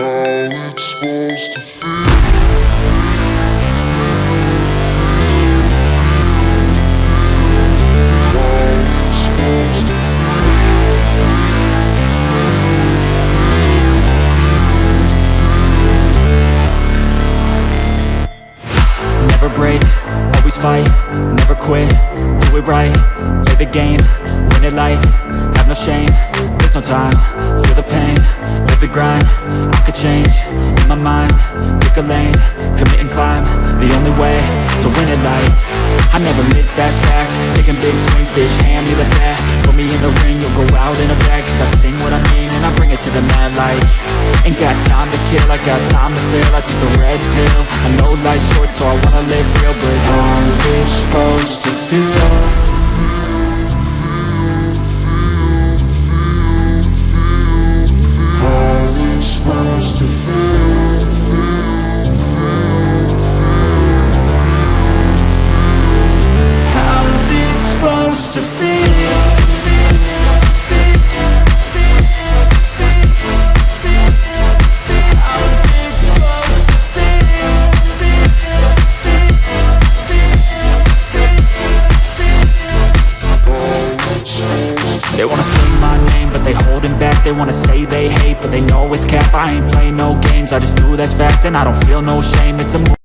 it's supposed to feel. Never break, always fight, never quit, do it right, play the game, win it life, have no shame, there's no time, feel the pain, live the grind, I could change, in my mind, pick a lane, commit and climb, the only way to win it life. I never miss, that's fact, taking big swings, bitch, hand me the bat, put me in the ring, you'll go out in a bag, cause I sing what I mean and I bring it to the mad light. Ain't got time to kill, I got time to feel, I took the red pill, I know life's short so I wanna live real, but how's it supposed to feel? How's it supposed to feel? How's it supposed to feel? They wanna say my name, but they holding back. They wanna say they hate, but they know it's cap. I ain't playing no games, I just do that's fact. And I don't feel no shame, it's a